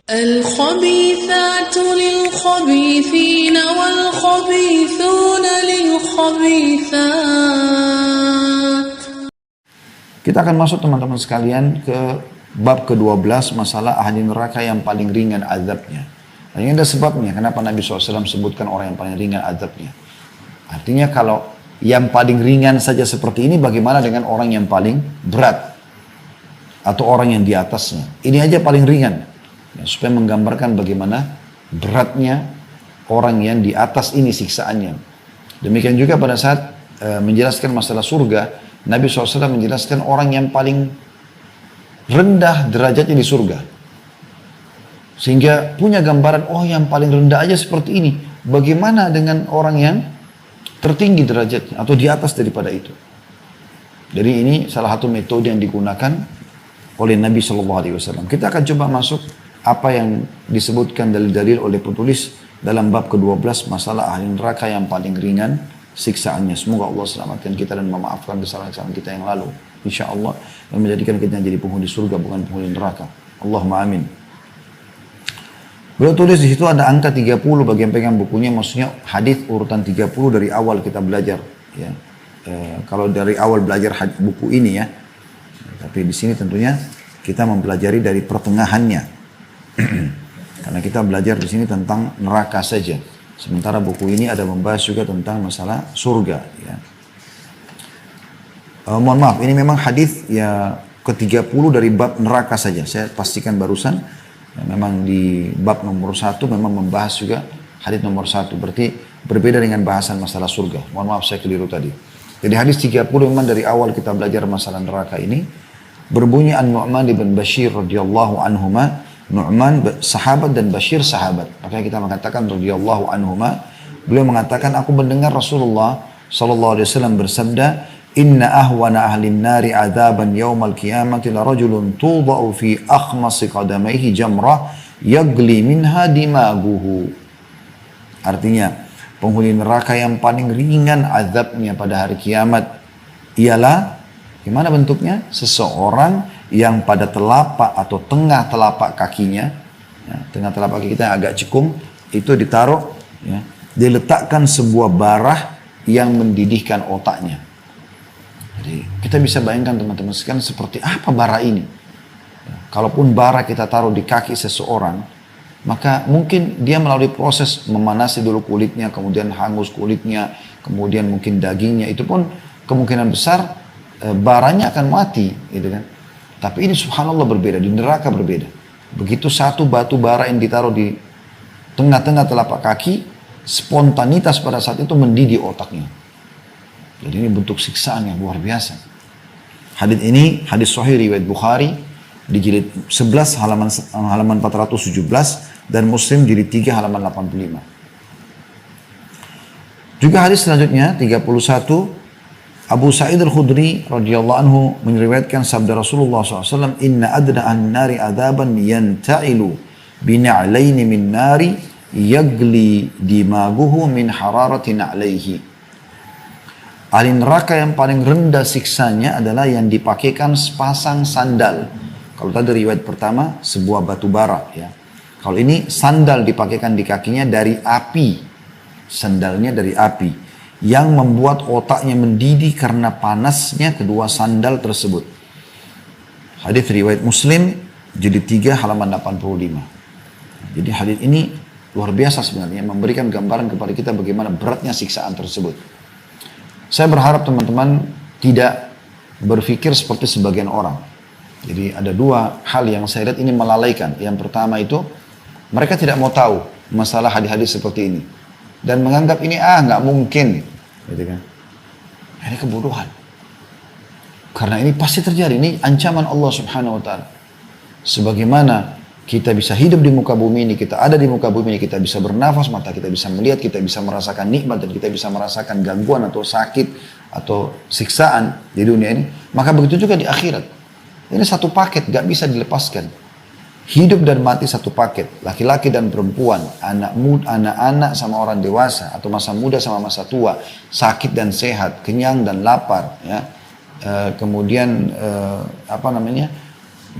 الخبيثات للخبيثين والخبيثون للخبيثات. Kita akan masuk teman-teman sekalian ke bab ke-12, masalah ahli neraka yang paling ringan azabnya. Dan ini ada sebabnya kenapa Nabi SAW sebutkan orang yang paling ringan azabnya. Artinya kalau yang paling ringan saja seperti ini, bagaimana dengan orang yang paling berat atau orang yang di atasnya? Ini aja paling ringan. Ya, supaya menggambarkan bagaimana beratnya orang yang di atas ini siksaannya. Demikian juga pada saat menjelaskan masalah surga, Nabi SAW menjelaskan orang yang paling rendah derajatnya di surga. Sehingga punya gambaran, oh yang paling rendah aja seperti ini. Bagaimana dengan orang yang tertinggi derajatnya atau di atas daripada itu. Jadi ini salah satu metode yang digunakan oleh Nabi SAW. Kita akan coba masuk apa yang disebutkan dalil-dalil oleh penulis dalam bab ke-12 masalah ahli neraka yang paling ringan siksaannya. Semoga Allah selamatkan kita dan memaafkan kesalahan-kesalahan kita yang lalu, insyaallah, dan menjadikan kita jadi penghuni surga bukan penghuni neraka. Allahumma amin. Beliau tulis di situ ada angka 30 bagi yang pegang bukunya, maksudnya hadis urutan 30 dari awal kita belajar ya. Kalau dari awal belajar buku ini ya. Tapi di sini tentunya kita mempelajari dari pertengahannya. Karena kita belajar di sini tentang neraka saja. Sementara buku ini ada membahas juga tentang masalah surga. Ya. Mohon maaf, ini memang hadis ya ke-30 dari bab neraka saja. Saya pastikan barusan, ya, memang di bab nomor 1 memang membahas juga hadis nomor 1. Berarti berbeda dengan bahasan masalah surga. Mohon maaf saya keliru tadi. Jadi hadis 30 memang dari awal kita belajar masalah neraka ini. Berbunyi An-Nu'man bin Bashir radhiyallahu anhuma. Nu'man sahabat dan Bashir sahabat. Makanya kita mengatakan radhiyallahu anhuma. Beliau mengatakan, aku mendengar Rasulullah sallallahu alaihi wasallam bersabda, "Inna ahwana ahlin nari adzaban yaumal qiyamati la rajulun tudau fi akhmasi qadamaihi jamrah yagli minha dimaguhu." Artinya, penghuni neraka yang paling ringan azabnya pada hari kiamat ialah, gimana bentuknya? Seseorang yang pada telapak atau tengah telapak kakinya, ya, tengah telapak kaki kita yang agak cekung, itu ditaruh, ya, diletakkan sebuah bara yang mendidihkan otaknya. Jadi kita bisa bayangkan teman-teman sekalian seperti apa bara ini. Ya, kalaupun bara kita taruh di kaki seseorang, maka mungkin dia melalui proses memanasi dulu kulitnya, kemudian hangus kulitnya, kemudian mungkin dagingnya, itu pun kemungkinan besar baranya akan mati, gitu kan. Tapi ini subhanallah berbeda, di neraka berbeda. Begitu satu batu bara yang ditaruh di tengah-tengah telapak kaki, spontanitas pada saat itu mendidih otaknya. Jadi ini bentuk siksaan yang luar biasa. Hadis ini, hadis sahih riwayat Bukhari, di jilid 11 halaman 417, dan Muslim jilid 3 halaman 85. Juga hadis selanjutnya, 31, Abu Sa'id al-Khudri radhiyallahu anhu meriwayatkan sabda Rasulullah SAW, "Inna adna an-nari adaban yanta'ilu bina'laini min nari yagli dimaguhu min hararati na'laihi." Ahli neraka yang paling rendah siksanya adalah yang dipakaikan sepasang sandal. Kalau tadi riwayat pertama sebuah batu bara, ya. Kalau ini sandal dipakaikan di kakinya dari api. Sandalnya dari api yang membuat otaknya mendidih karena panasnya kedua sandal tersebut. Hadis riwayat Muslim jilid 3 halaman 85. Jadi hadis ini luar biasa sebenarnya, memberikan gambaran kepada kita bagaimana beratnya siksaan tersebut. Saya berharap teman-teman tidak berpikir seperti sebagian orang. Jadi ada dua hal yang saya lihat ini melalaikan. Yang pertama itu, mereka tidak mau tahu masalah hadis-hadis seperti ini. Dan menganggap ini nggak mungkin, gitu kan? Ini kebodohan. Karena ini pasti terjadi. Ini ancaman Allah Subhanahu Wa Taala. Sebagaimana kita bisa hidup di muka bumi ini, kita ada di muka bumi ini, kita bisa bernafas, mata kita bisa melihat, kita bisa merasakan nikmat, dan kita bisa merasakan gangguan atau sakit atau siksaan di dunia ini. Maka begitu juga di akhirat. Ini satu paket, gak bisa dilepaskan. Hidup dan mati satu paket, laki-laki dan perempuan, anak-anak sama orang dewasa, atau masa muda sama masa tua, sakit dan sehat, kenyang dan lapar, ya. Kemudian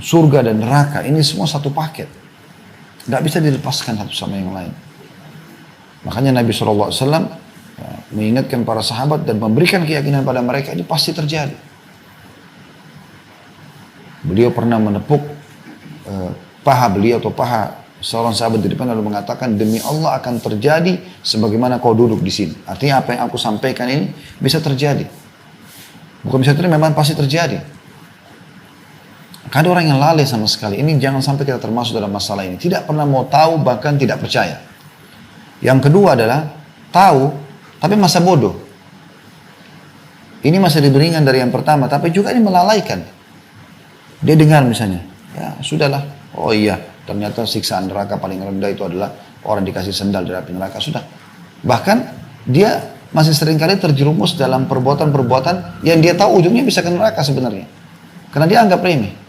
surga dan neraka, ini semua satu paket. Nggak bisa dilepaskan satu sama yang lain. Makanya Nabi SAW mengingatkan para sahabat dan memberikan keyakinan pada mereka, ini pasti terjadi. Beliau pernah menepuk paha beliau atau paha seorang sahabat di depan lalu mengatakan, demi Allah akan terjadi sebagaimana kau duduk di sini. Artinya apa yang aku sampaikan ini bisa terjadi. Bukan bisa terjadi, memang pasti terjadi. Ada orang yang lalai sama sekali. Ini jangan sampai kita termasuk dalam masalah ini. Tidak pernah mau tahu, bahkan tidak percaya. Yang kedua adalah tahu, tapi masa bodoh. Ini masih lebih ringan dari yang pertama, tapi juga ini melalaikan. Dia dengar misalnya, ya sudahlah. Oh iya, ternyata siksaan neraka paling rendah itu adalah orang dikasih sendal dari api neraka. Sudah. Bahkan dia masih seringkali terjerumus dalam perbuatan-perbuatan yang dia tahu ujungnya bisa ke neraka sebenarnya. Karena dia anggap remeh.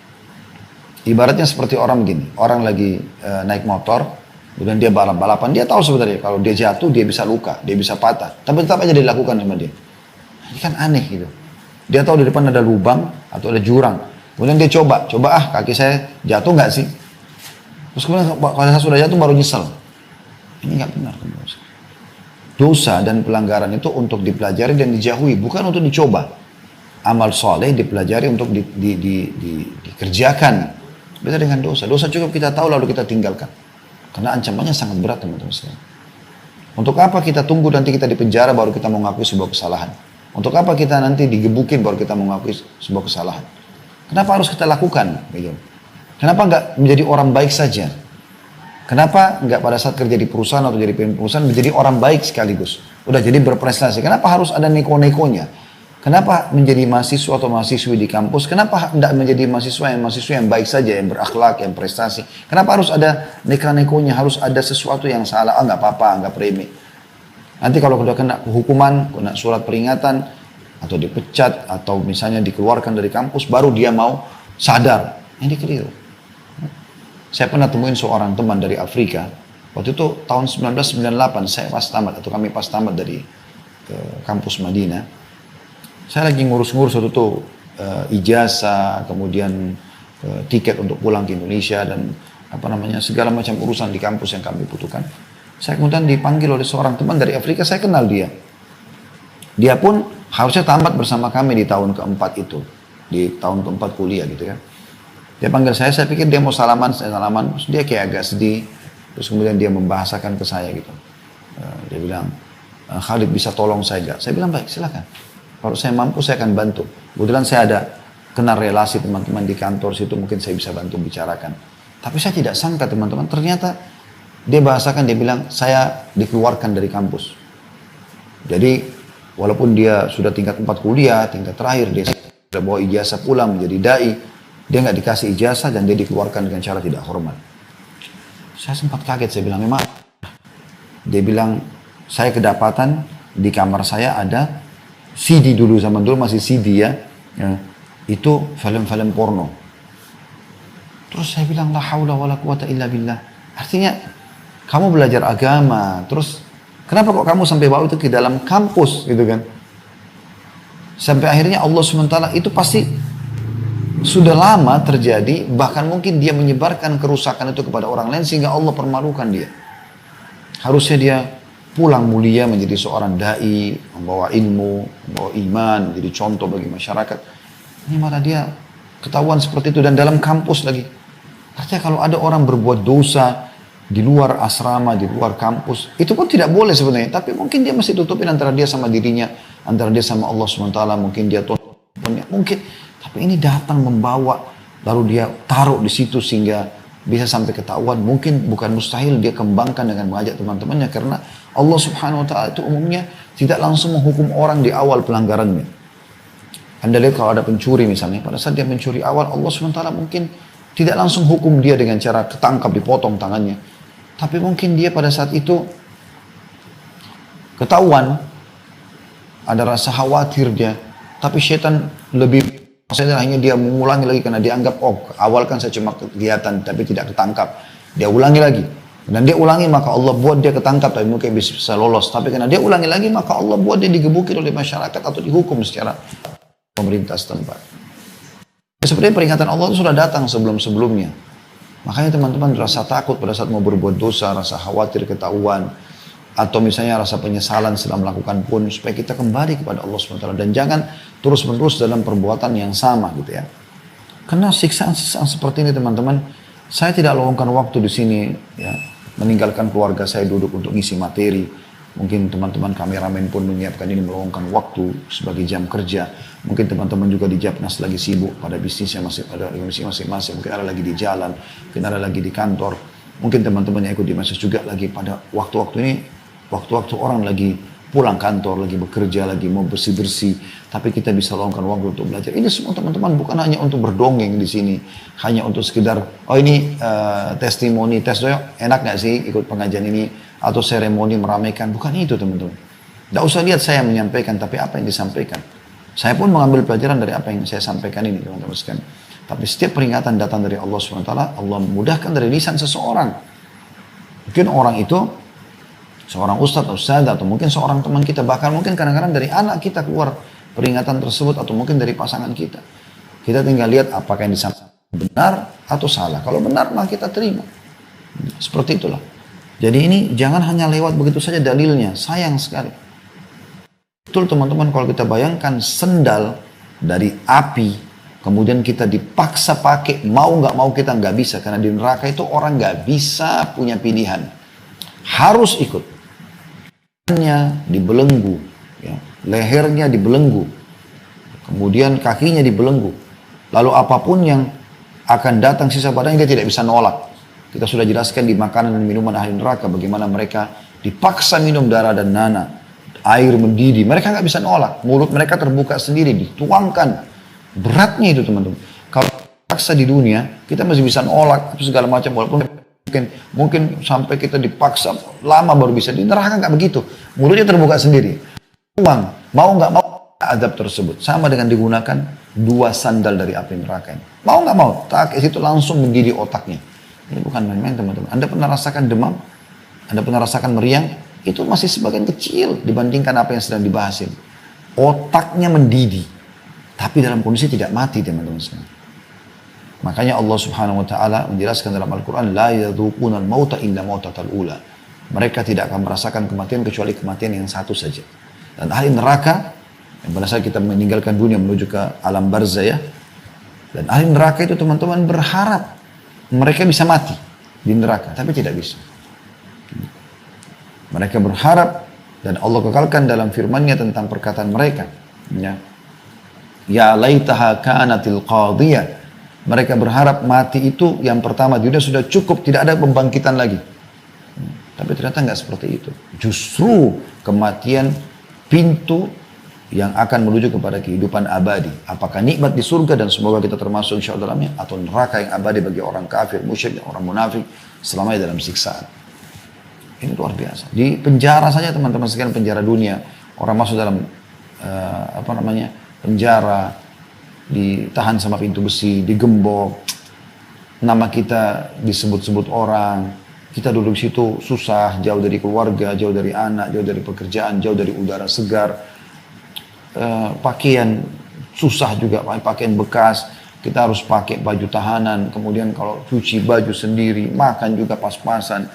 Ibaratnya seperti orang begini, orang lagi naik motor, kemudian dia balap-balapan, dia tahu sebenarnya kalau dia jatuh dia bisa luka, dia bisa patah, tapi tetap aja dilakukan sama dia. Ini kan aneh gitu. Dia tahu di depan ada lubang atau ada jurang, kemudian dia coba kaki saya jatuh nggak sih? Terus kemudian kalau saya sudah jatuh baru nyesel. Ini nggak benar. Dosa dan pelanggaran itu untuk dipelajari dan dijauhi, bukan untuk dicoba. Amal soleh dipelajari untuk dikerjakan. Beda dengan dosa. Dosa cukup kita tahu lalu kita tinggalkan. Karena ancamannya sangat berat teman-teman sekalian. Untuk apa kita tunggu nanti kita dipenjara baru kita mau ngakui sebuah kesalahan? Untuk apa kita nanti digebukin baru kita mau ngakui sebuah kesalahan? Kenapa harus kita lakukan? Kenapa nggak menjadi orang baik saja? Kenapa nggak pada saat kerja di perusahaan atau jadi pemimpin perusahaan menjadi orang baik sekaligus? Udah jadi berprestasi. Kenapa harus ada neko-nekonya? Kenapa menjadi mahasiswa atau mahasiswi di kampus? Kenapa tidak menjadi mahasiswa yang baik saja, yang berakhlak, yang prestasi? Kenapa harus ada neko-nekonya? Harus ada sesuatu yang salah? Nggak apa-apa, nggak remeh. Nanti kalau sudah kena hukuman, kena surat peringatan, atau dipecat, atau misalnya dikeluarkan dari kampus, baru dia mau sadar. Ini keliru. Saya pernah temuin seorang teman dari Afrika. Waktu itu tahun 1998, saya pas tamat, atau kami pas tamat dari kampus Madinah. Saya lagi ngurus-ngurus waktu itu ijazah, kemudian tiket untuk pulang ke Indonesia dan segala macam urusan di kampus yang kami butuhkan. Saya kemudian dipanggil oleh seorang teman dari Afrika, saya kenal dia. Dia pun harusnya tamat bersama kami di tahun keempat itu, di tahun keempat kuliah gitu kan. Dia panggil saya pikir dia mau salaman, saya salaman, terus dia kayak agak sedih, terus kemudian dia membahasakan ke saya gitu. Dia bilang, Khalid bisa tolong saya nggak? Saya bilang baik, silakan. Kalau saya mampu saya akan bantu. Kebetulan saya ada kenal relasi teman-teman di kantor situ, mungkin saya bisa bantu bicarakan. Tapi saya tidak sangka teman-teman, ternyata dia bahasakan, dia bilang saya dikeluarkan dari kampus. Jadi walaupun dia sudah tingkat 4 kuliah, tingkat terakhir, dia sudah bawa ijazah pulang menjadi dai, dia nggak dikasih ijazah dan dia dikeluarkan dengan cara tidak hormat. Saya sempat kaget, saya bilang memang. Dia bilang saya kedapatan di kamar saya ada CD dulu, zaman dulu masih CD ya, itu film-film porno. Terus saya bilang la haula wala quwata illa billah. Artinya kamu belajar agama, terus kenapa kok kamu sampai bawa itu ke dalam kampus gitu kan? Sampai akhirnya Allah SWT itu pasti sudah lama terjadi, bahkan mungkin dia menyebarkan kerusakan itu kepada orang lain sehingga Allah permalukan dia. Harusnya dia pulang mulia menjadi seorang dai, membawa ilmu, membawa iman, menjadi contoh bagi masyarakat. Ini malah dia ketahuan seperti itu dan dalam kampus lagi. Artinya kalau ada orang berbuat dosa di luar asrama, di luar kampus, itu pun tidak boleh sebenarnya. Tapi mungkin dia masih tutupin antara dia sama dirinya, antara dia sama Allah SWT, mungkin dia mungkin. Tapi ini datang membawa, lalu dia taruh di situ sehingga bisa sampai ketahuan. Mungkin bukan mustahil dia kembangkan dengan mengajak teman-temannya, karena Allah Subhanahu Wa Taala itu umumnya tidak langsung menghukum orang di awal pelanggarannya. Anda lihat kalau ada pencuri misalnya, pada saat dia mencuri awal, Allah Subhanahu Wa Taala mungkin tidak langsung hukum dia dengan cara ketangkap, dipotong tangannya. Tapi mungkin dia pada saat itu ketahuan, ada rasa khawatir dia, tapi setan lebih, maksudnya hanya dia mengulangi lagi karena dia anggap, oh awal kan saya cuma kelihatan tapi tidak ketangkap. Dia ulangi lagi. Dan dia ulangi maka Allah buat dia ketangkap tapi mungkin bisa lolos. Tapi karena dia ulangi lagi maka Allah buat dia digebukin oleh masyarakat atau dihukum secara pemerintah setempat. Seperti peringatan Allah itu sudah datang sebelum-sebelumnya. Makanya teman-teman rasa takut pada saat mau berbuat dosa, rasa khawatir ketahuan, atau misalnya rasa penyesalan setelah melakukan pun, supaya kita kembali kepada Allah SWT. Dan jangan terus-menerus dalam perbuatan yang sama gitu ya. Karena siksaan-siksaan seperti ini teman-teman, saya tidak luangkan waktu di sini ya, meninggalkan keluarga saya duduk untuk ngisi materi. Mungkin teman-teman kameramen pun menyiapkan ini meluangkan waktu sebagai jam kerja. Mungkin teman-teman juga di Japnas lagi sibuk pada bisnisnya pada masing-masing. Mungkin ada lagi di jalan, mungkin ada lagi di kantor. Mungkin teman-teman yang ikut di masjid juga lagi pada waktu-waktu ini, waktu-waktu orang lagi pulang kantor, lagi bekerja, lagi mau bersih-bersih. Tapi kita bisa luangkan waktu untuk belajar. Ini semua teman-teman bukan hanya untuk berdongeng di sini. Hanya untuk sekedar, oh ini testimoni, tes doyok, enak gak sih ikut pengajian ini? Atau seremoni meramaikan. Bukan itu teman-teman. Tidak usah lihat saya menyampaikan, tapi apa yang disampaikan. Saya pun mengambil pelajaran dari apa yang saya sampaikan ini teman-teman sekalian. Tapi setiap peringatan datang dari Allah SWT, Allah memudahkan dari lisan seseorang. Mungkin orang itu, seorang ustadz atau ustadzah, atau mungkin seorang teman kita, bahkan mungkin kadang-kadang dari anak kita keluar peringatan tersebut, atau mungkin dari pasangan kita. Kita tinggal lihat apakah yang disampaikan benar atau salah. Kalau benar, maka kita terima. Seperti itulah. Jadi ini jangan hanya lewat begitu saja dalilnya, sayang sekali. Betul teman-teman, kalau kita bayangkan sendal dari api, kemudian kita dipaksa pakai, mau nggak mau kita nggak bisa, karena di neraka itu orang nggak bisa punya pilihan, harus ikut. Lehernya dibelenggu, ya. Lehernya dibelenggu, kemudian kakinya dibelenggu, lalu apapun yang akan datang sisa badannya dia tidak bisa nolak. Kita sudah jelaskan di makanan dan minuman ahli neraka bagaimana mereka dipaksa minum darah dan nanah, air mendidih, mereka nggak bisa nolak, mulut mereka terbuka sendiri, dituangkan. Beratnya itu teman-teman. Kalau paksa di dunia, kita masih bisa nolak segala macam, walaupun mungkin sampai kita dipaksa lama baru bisa. Di neraka nggak begitu, mulutnya terbuka sendiri, tuang, mau nggak mau azab tersebut. Sama dengan digunakan 2 sandal dari api neraka ini. Mau nggak mau, tak itu langsung mendidih otaknya. Ini bukan main-main teman-teman. Anda pernah rasakan demam? Anda pernah rasakan meriang? Itu masih sebagian kecil dibandingkan apa yang sedang dibahas ini. Otaknya mendidih. Tapi dalam kondisi tidak mati teman-teman sekalian. Makanya Allah Subhanahu wa taala menjelaskan dalam Al-Qur'an, la yadzuqunal mauta illa mautatal ula. Mereka tidak akan merasakan kematian kecuali kematian yang satu saja. Dan ahli neraka, yang pada saat kita meninggalkan dunia menuju ke alam barzah ya. Dan ahli neraka itu teman-teman berharap mereka bisa mati di neraka, tapi tidak bisa. Mereka berharap, dan Allah kekalkan dalam firman-Nya tentang perkataan mereka. Ya laitaha kanatil qadiyah. Mereka berharap mati itu yang pertama di dunia sudah cukup, tidak ada pembangkitan lagi. Tapi ternyata nggak seperti itu. Justru kematian pintu yang akan menuju kepada kehidupan abadi. Apakah nikmat di surga, dan semoga kita termasuk insya Allah dalamnya, atau neraka yang abadi bagi orang kafir, musyrik, orang munafik selamanya dalam siksaan. Ini luar biasa. Di penjara saja teman-teman sekalian, penjara dunia, orang masuk dalam penjara, ditahan sama pintu besi, digembok, nama kita disebut-sebut orang, kita duduk di situ susah, jauh dari keluarga, jauh dari anak, jauh dari pekerjaan, jauh dari udara segar. Pakaian susah juga, pakaian bekas, kita harus pakai baju tahanan, kemudian kalau cuci baju sendiri, makan juga pas-pasan,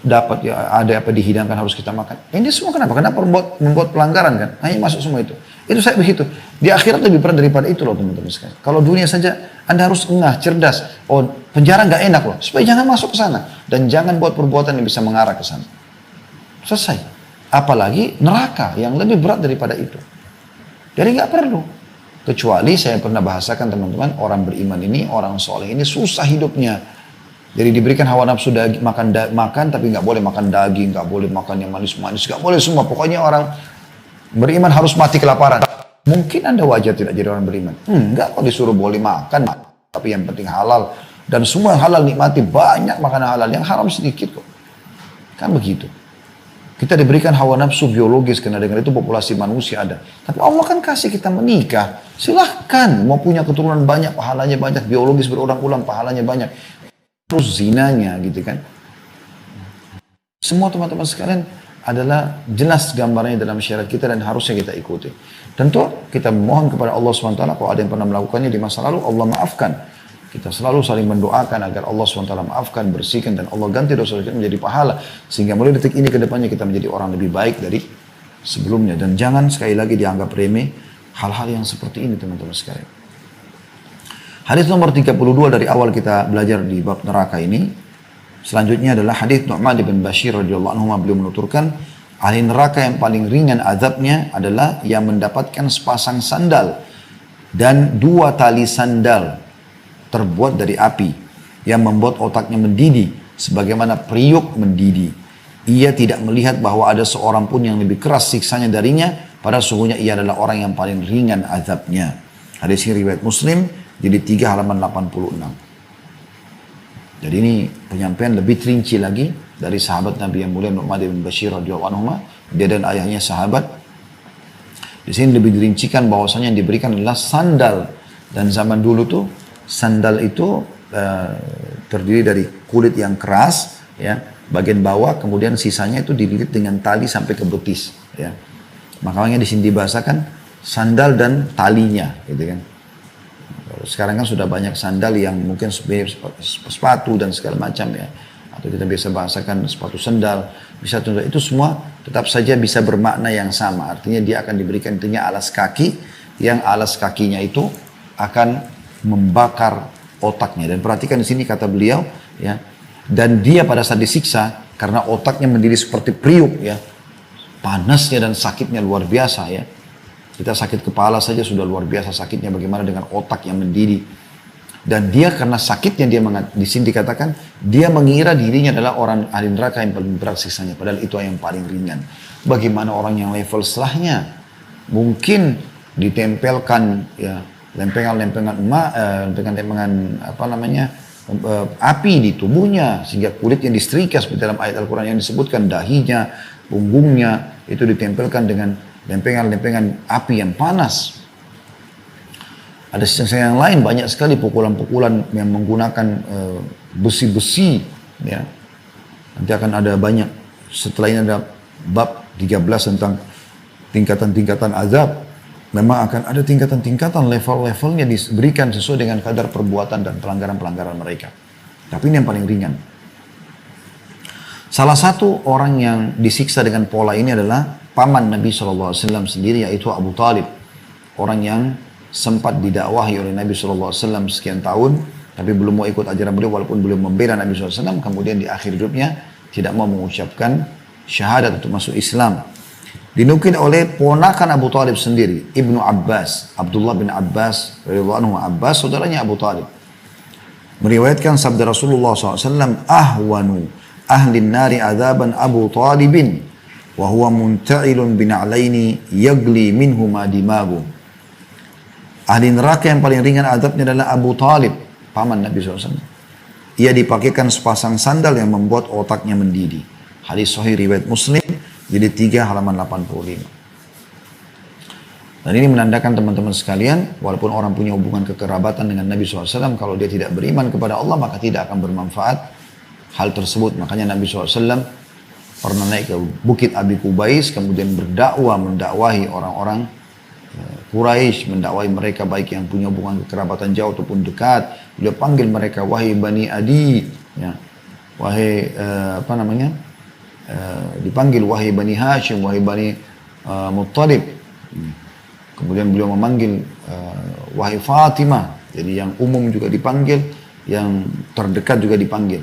dapat ya ada apa dihidangkan harus kita makan. Ini semua kenapa? Kenapa membuat pelanggaran kan? Hanya masuk semua itu. Itu saya begitu. Di akhirat lebih berat daripada itu loh teman-teman sekalian. Kalau dunia saja Anda harus engah, cerdas. Oh penjara nggak enak loh, supaya jangan masuk ke sana dan jangan buat perbuatan yang bisa mengarah ke sana. Selesai. Apalagi neraka yang lebih berat daripada itu. Jadi nggak perlu. Kecuali saya pernah bahasakan teman-teman, orang beriman ini, orang soleh ini susah hidupnya. Jadi diberikan hawa nafsu makan tapi nggak boleh makan daging, nggak boleh makan yang manis-manis, nggak boleh semua. Pokoknya orang beriman harus mati kelaparan. Mungkin Anda wajar tidak jadi orang beriman. Enggak, kok disuruh boleh makan, tapi yang penting halal. Dan semua halal nikmati, banyak makanan halal, yang haram sedikit kok. Kan begitu. Kita diberikan hawa nafsu biologis, karena dengan itu populasi manusia ada. Tapi Allah kan kasih kita menikah. Silahkan, mau punya keturunan banyak, pahalanya banyak, biologis berulang-ulang, pahalanya banyak. Terus zinanya gitu kan. Semua teman-teman sekalian adalah jelas gambarnya dalam syariat kita dan harusnya kita ikuti. Tentu kita mohon kepada Allah SWT, kalau ada yang pernah melakukannya di masa lalu, Allah maafkan. Kita selalu saling mendoakan agar Allah SWT maafkan, bersihkan, dan Allah ganti dosa kita menjadi pahala. Sehingga mulai detik ini ke depannya kita menjadi orang lebih baik dari sebelumnya. Dan jangan sekali lagi dianggap remeh hal-hal yang seperti ini teman-teman sekalian. Hadis nomor 32 dari awal kita belajar di bab neraka ini. Selanjutnya adalah hadis Nu'man bin Bashir radhiyallahu anhu, beliau menuturkan, ahli neraka yang paling ringan azabnya adalah yang mendapatkan sepasang sandal dan 2 tali sandal terbuat dari api yang membuat otaknya mendidih sebagaimana periuk mendidih. Ia tidak melihat bahwa ada seorang pun yang lebih keras siksanya darinya, padahal sungguhnya ia adalah orang yang paling ringan azabnya. Hadis ini riwayat Muslim, jadi 3 halaman 86. Jadi ini penyampaian lebih rinci lagi dari sahabat Nabi yang mulia Nu'man bin Bashir radhiyallahu anhu, dia dan ayahnya sahabat. Di sini lebih dirincikan bahwasanya yang diberikan adalah sandal, dan zaman dulu tuh sandal itu terdiri dari kulit yang keras, ya, bagian bawah, kemudian sisanya itu dililit dengan tali sampai ke betis, ya. Makanya di sini dibahasakan sandal dan talinya, gitu kan. Sekarang kan sudah banyak sandal yang mungkin sepatu dan segala macam, ya. Atau kita biasa bahasakan sepatu sandal, bisa tunda, itu semua tetap saja bisa bermakna yang sama. Artinya dia akan diberikan intinya alas kaki, yang alas kakinya itu akan membakar otaknya. Dan perhatikan di sini kata beliau, ya, dan dia pada saat disiksa karena otaknya mendidih seperti periuk, ya, panasnya dan sakitnya luar biasa, ya. Kita sakit kepala saja sudah luar biasa sakitnya, bagaimana dengan otak yang mendidih. Dan dia karena sakitnya, dia di sini dikatakan dia mengira dirinya adalah orang ahli neraka yang paling berat siksanya, padahal itu yang paling ringan. Bagaimana orang yang level setelahnya mungkin ditempelkan, ya, lempengan api di tubuhnya sehingga kulitnya disetrika seperti dalam ayat Al-Quran yang disebutkan, dahinya, punggungnya itu ditempelkan dengan lempengan api yang panas. Ada sisi yang lain banyak sekali pukulan-pukulan yang menggunakan besi-besi, ya. Nanti akan ada banyak, setelah ini ada bab 13 tentang tingkatan-tingkatan azab. Memang akan ada tingkatan-tingkatan, level-levelnya diberikan sesuai dengan kadar perbuatan dan pelanggaran-pelanggaran mereka. Tapi ini yang paling ringan. Salah satu orang yang disiksa dengan pola ini adalah paman Nabi SAW sendiri, yaitu Abu Talib. Orang yang sempat didakwahi oleh Nabi SAW sekian tahun, tapi belum mau ikut ajaran beliau walaupun beliau membela Nabi SAW. Kemudian di akhir hidupnya tidak mau mengucapkan syahadat untuk masuk Islam. Dinukil oleh ponakan Abu Talib sendiri, Ibnu Abbas, Abdullah bin Abbas, radhiyallahu anhu, Abbas, saudaranya Abu Talib, meriwayatkan sabda Rasulullah SAW, ahwanu ahli nari azaban Abu Talibin, wa huwa munta'ilun bina'laini yagli minhuma dimagu. Ahli neraka yang paling ringan azabnya adalah Abu Talib, paman Nabi SAW. Ia dipakaikan sepasang sandal yang membuat otaknya mendidih. Hadis sahih riwayat Muslim, jadi 3 halaman 85. Dan ini menandakan teman-teman sekalian, walaupun orang punya hubungan kekerabatan dengan Nabi SAW, kalau dia tidak beriman kepada Allah, maka tidak akan bermanfaat hal tersebut. Makanya Nabi SAW pernah naik ke Bukit Abi Kubais, kemudian mendakwahi orang-orang Quraisy, mendakwahi mereka baik yang punya hubungan kekerabatan jauh ataupun dekat. Beliau panggil mereka, wahai Bani Adi, ya, wahai dipanggil wahai Bani Hashim, wahai Bani Muttalib. Kemudian beliau memanggil wahai Fatimah. Jadi yang umum juga dipanggil, yang terdekat juga dipanggil.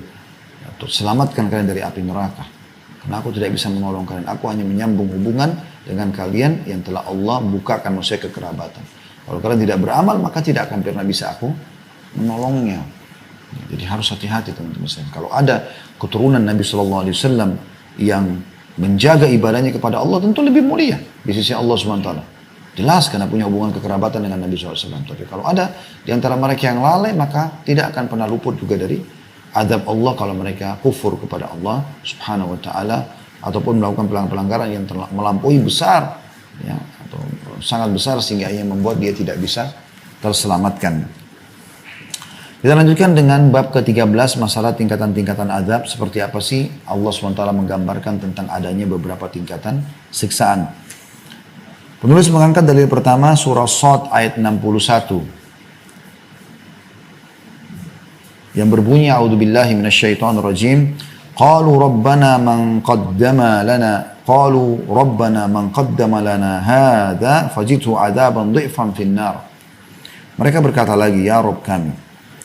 Untuk selamatkan kalian dari api neraka. Karena aku tidak bisa menolong kalian. Aku hanya menyambung hubungan dengan kalian yang telah Allah bukakan maksudnya kekerabatan. Kalau kalian tidak beramal, maka tidak akan pernah bisa aku menolongnya. Jadi harus hati-hati teman-teman sekalian. Kalau ada keturunan Nabi SAW yang menjaga ibadahnya kepada Allah, tentu lebih mulia di sisi Allah SWT. Jelas karena punya hubungan kekerabatan dengan Nabi SAW. Tapi kalau ada di antara mereka yang lalai, maka tidak akan pernah luput juga dari azab Allah kalau mereka kufur kepada Allah Subhanahu wa Ta'ala, ataupun melakukan pelanggaran yang melampaui besar, ya, atau sangat besar sehingga ia membuat dia tidak bisa terselamatkan. Kita lanjutkan dengan bab ke-13, masalah tingkatan-tingkatan azab. Seperti apa sih Allah SWT menggambarkan tentang adanya beberapa tingkatan siksaan. Penulis mengangkat dalil pertama surah Shad ayat 61. yang berbunyi a'udzubillahi minasyaitonirrajim. Qalu rabbana man qaddama lana hadza fajidhu adzaban dhifan finnar. Mereka berkata lagi, ya Rabb kami,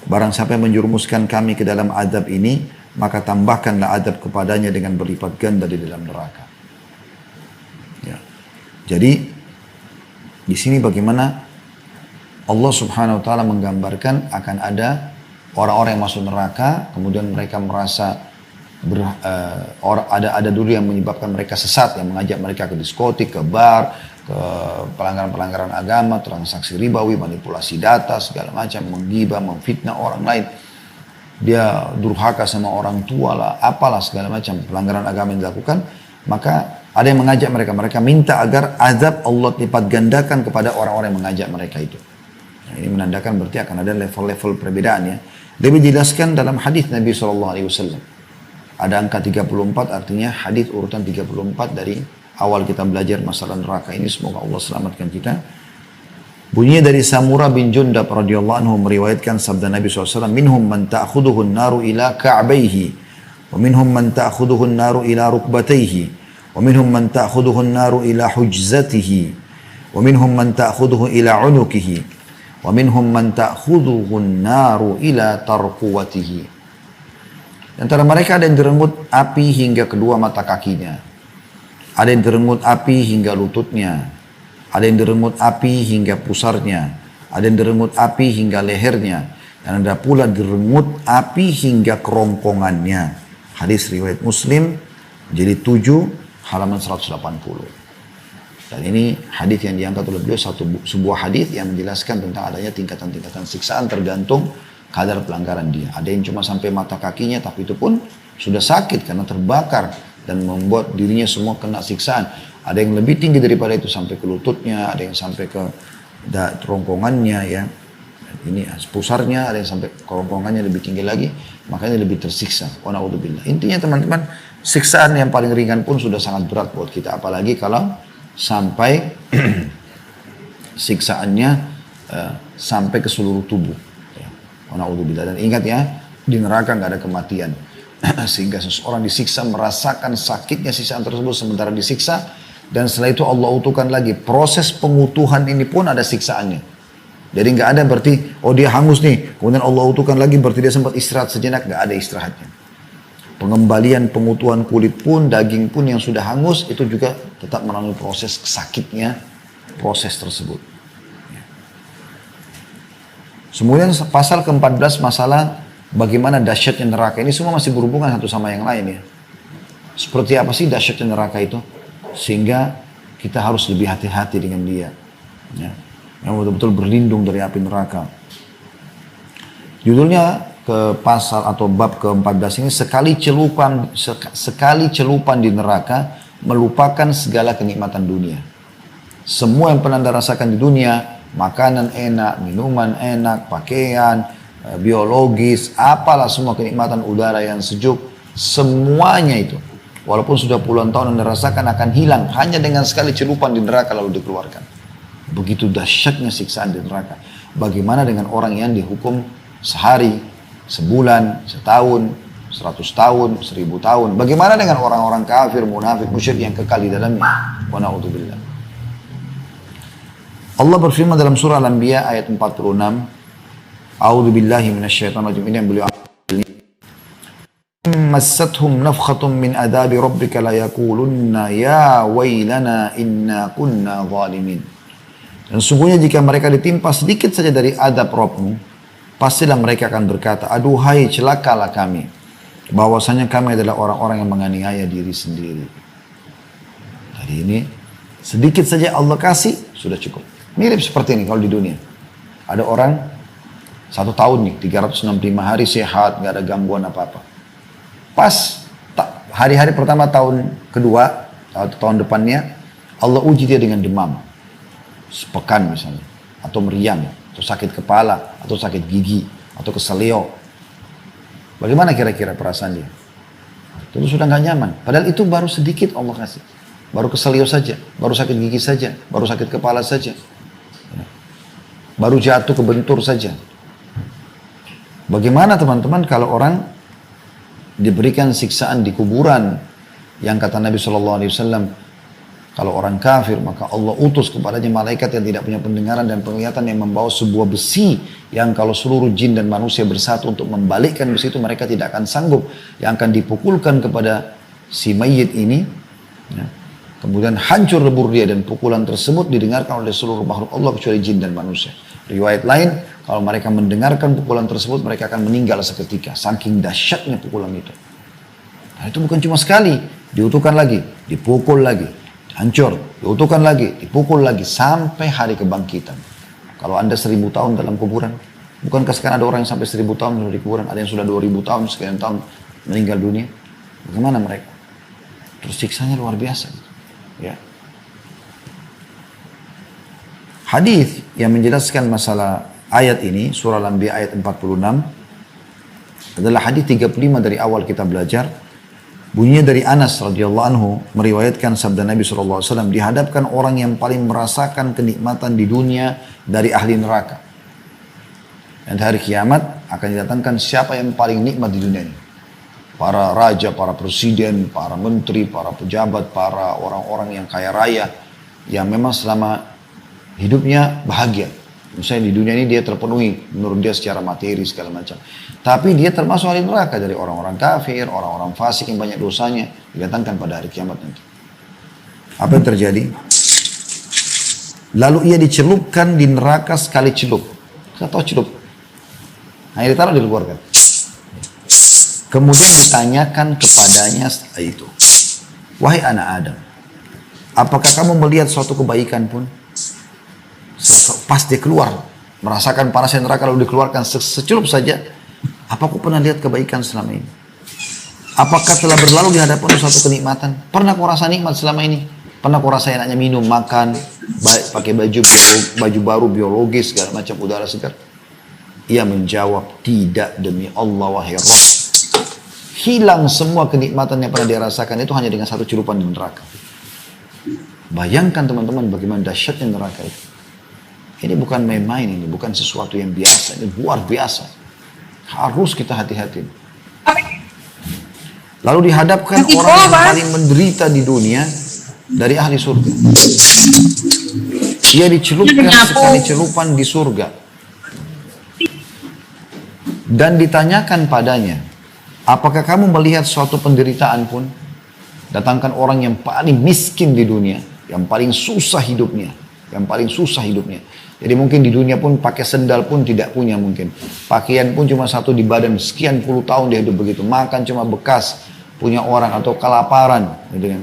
barang siapa yang menjerumuskan kami ke dalam azab ini, maka tambahkanlah azab kepadanya dengan berlipat ganda di dalam neraka. Ya. Jadi di sini bagaimana Allah Subhanahu wa taala menggambarkan akan ada orang-orang yang masuk neraka, kemudian mereka merasa ada dulu yang menyebabkan mereka sesat, yang mengajak mereka ke diskotik, ke bar, ke pelanggaran-pelanggaran agama, transaksi ribawi, manipulasi data, segala macam, menggibah, memfitnah orang lain. Dia durhaka sama orang tua lah, apalah segala macam pelanggaran agama yang dilakukan. Maka ada yang mengajak mereka minta agar azab Allah lipat gandakan kepada orang-orang yang mengajak mereka itu. Nah, ini menandakan berarti akan ada level-level perbedaan ya. Lebih dijelaskan dalam hadis Nabi SAW. Ada angka 34, artinya hadis urutan 34 dari awal kita belajar masalah neraka ini. Semoga Allah selamatkan kita. Bunyinya dari Samura bin Jundab radhiyallahu anhu meriwayatkan sabda Nabi SAW. Minhum man ta'khuduhu an-naru ila ka'baihi. Wa minhum man ta'khuduhu an-naru ila rukbataihi. Wa minhum man ta'khuduhu an-naru ila hujzatihi. Wa minhum man ta'khuduhu ila unukihi. Wa minhum man ta'khuduhu an-naru ila tarquwatihi. Antara mereka ada yang direnggut api hingga kedua mata kakinya. Ada yang direnggut api hingga lututnya. Ada yang direnggut api hingga pusarnya. Ada yang direnggut api hingga lehernya. Dan ada pula direnggut api hingga kerongkongannya. Hadis riwayat Muslim, jadi 7 halaman 180. Dan ini hadis yang diangkat oleh beliau, sebuah hadis yang menjelaskan tentang adanya tingkatan-tingkatan siksaan tergantung kadar pelanggaran dia. Ada yang cuma sampai mata kakinya, tapi itu pun sudah sakit karena terbakar dan membuat dirinya semua kena siksaan. Ada yang lebih tinggi daripada itu sampai ke lututnya, ada yang sampai ke kerongkongannya ya. Ini pusarnya, ada yang sampai kerongkongannya lebih tinggi lagi, makanya lebih tersiksa. Wa na'udzubillah. Intinya teman-teman, siksaan yang paling ringan pun sudah sangat berat buat kita, apalagi kalau sampai siksaannya sampai ke seluruh tubuh. Dan ingat ya, di neraka nggak ada kematian. Sehingga seseorang disiksa merasakan sakitnya siksaan tersebut sementara disiksa. Dan setelah itu Allah utuhkan lagi. Proses pengutuhan ini pun ada siksaannya. Jadi nggak ada berarti, oh dia hangus nih. Kemudian Allah utuhkan lagi berarti dia sempat istirahat sejenak. Nggak ada istirahatnya. Pengembalian pengutuhan kulit pun, daging pun yang sudah hangus, itu juga tetap melalui proses sakitnya proses tersebut. Kemudian pasal ke-14 masalah bagaimana dahsyatnya neraka. Ini semua masih berhubungan satu sama yang lain ya. Seperti apa sih dahsyatnya neraka itu? Sehingga kita harus lebih hati-hati dengan dia. Ya. Yang betul-betul berlindung dari api neraka. Judulnya ke pasal atau bab ke-14 ini, sekali celupan di neraka melupakan segala kenikmatan dunia. Semua yang pernah Anda rasakan di dunia, makanan enak, minuman enak, pakaian, biologis, apalah semua kenikmatan udara yang sejuk, semuanya itu, walaupun sudah puluhan tahun Anda rasakan, akan hilang hanya dengan sekali celupan di neraka lalu dikeluarkan. Begitu dahsyatnya siksaan di neraka. Bagaimana dengan orang yang dihukum sehari, sebulan, setahun, 100 tahun, 1000 tahun? Bagaimana dengan orang-orang kafir, munafik, musyrik yang kekal di dalamnya? Wa na'udzubillah. Allah berfirman dalam surah Al-Anbiya ayat 46. A'udzu billahi minasyaitonir rajim. Ini yang beliau massathum nafkhatun min adabi rabbika la yaqulunna ya wailana inna kunna zalimin. Dan sungguhnya jika mereka ditimpa sedikit saja dari adab Rabbmu, pastilah mereka akan berkata, aduhai celakalah kami, bahwasanya kami adalah orang-orang yang menganiaya diri sendiri. Jadi ini sedikit saja Allah kasih sudah cukup. Mirip seperti ini kalau di dunia. Ada orang 1 tahun nih, 365 hari sehat, gak ada gangguan apa-apa. Pas hari-hari pertama tahun kedua, atau tahun depannya, Allah uji dia dengan demam. Sepekan misalnya, atau meriang, atau sakit kepala, atau sakit gigi, atau keselio. Bagaimana kira-kira perasaan dia? Tentu sudah gak nyaman. Padahal itu baru sedikit Allah kasih. Baru keselio saja, baru sakit gigi saja, baru sakit kepala saja. Baru jatuh kebentur saja. Bagaimana teman-teman kalau orang diberikan siksaan di kuburan yang kata Nabi SAW, kalau orang kafir maka Allah utus kepadanya malaikat yang tidak punya pendengaran dan penglihatan yang membawa sebuah besi yang kalau seluruh jin dan manusia bersatu untuk membalikkan besi itu mereka tidak akan sanggup, yang akan dipukulkan kepada si mayit ini, ya. Kemudian hancur lebur dia dan pukulan tersebut didengarkan oleh seluruh makhluk Allah kecuali jin dan manusia. Riwayat lain, kalau mereka mendengarkan pukulan tersebut mereka akan meninggal seketika, saking dahsyatnya pukulan itu. Nah, itu bukan cuma sekali, diutuhkan lagi, dipukul lagi, hancur, diutuhkan lagi, dipukul lagi, sampai hari kebangkitan. Kalau Anda 1000 tahun dalam kuburan, bukankah sekarang ada orang yang sampai 1000 tahun di kuburan, ada yang sudah 2000 tahun, sekian tahun meninggal dunia? Bagaimana mereka? Terus siksanya luar biasa. Ya. Hadis yang menjelaskan masalah ayat ini, surah Al-Anbiya ayat 46, adalah hadis 35 dari awal kita belajar. Bunyinya dari Anas radhiyallahu anhu meriwayatkan sabda Nabi SAW, dihadapkan orang yang paling merasakan kenikmatan di dunia dari ahli neraka. Dan hari kiamat akan didatangkan siapa yang paling nikmat di dunia ini. Para raja, para presiden, para menteri, para pejabat, para orang-orang yang kaya raya, yang memang selama hidupnya bahagia. Misalnya di dunia ini dia terpenuhi menurut dia secara materi segala macam. Tapi dia termasuk ahli neraka dari orang-orang kafir, orang-orang fasik yang banyak dosanya, didatangkan pada hari kiamat nanti. Apa yang terjadi? Lalu ia dicelupkan di neraka sekali celup. Kita tahu celup. Nah, ditaruh dikeluarkan. Kemudian ditanyakan kepadanya setelah itu, wahai anak Adam, apakah kamu melihat suatu kebaikan pun? Pas dia keluar, merasakan panasnya neraka lalu dikeluarkan secelup saja, apa aku pernah lihat kebaikan selama ini? Apakah telah berlalu di hadapan suatu kenikmatan? Pernah kau rasa nikmat selama ini? Pernah kau rasa enaknya minum, makan, pakai baju baru biologis, segala macam udara segar? Ia menjawab, tidak demi Allah wahai Rabb. Hilang semua kenikmatan yang pernah dia rasakan itu hanya dengan satu celupan di neraka. Bayangkan teman-teman bagaimana dahsyatnya neraka itu. Ini bukan main-main, ini bukan sesuatu yang biasa, ini luar biasa. Harus kita hati-hati. Lalu dihadapkan orang yang paling menderita di dunia dari ahli surga. Ia dicelupkan sekali celupan di surga. Dan ditanyakan padanya, apakah kamu melihat suatu penderitaan pun? Datangkan orang yang paling miskin di dunia, yang paling susah hidupnya, Jadi mungkin di dunia pun pakai sendal pun tidak punya mungkin. Pakaian pun cuma satu di badan, sekian puluh tahun dia hidup begitu. Makan cuma bekas punya orang atau kelaparan. Gitu kan.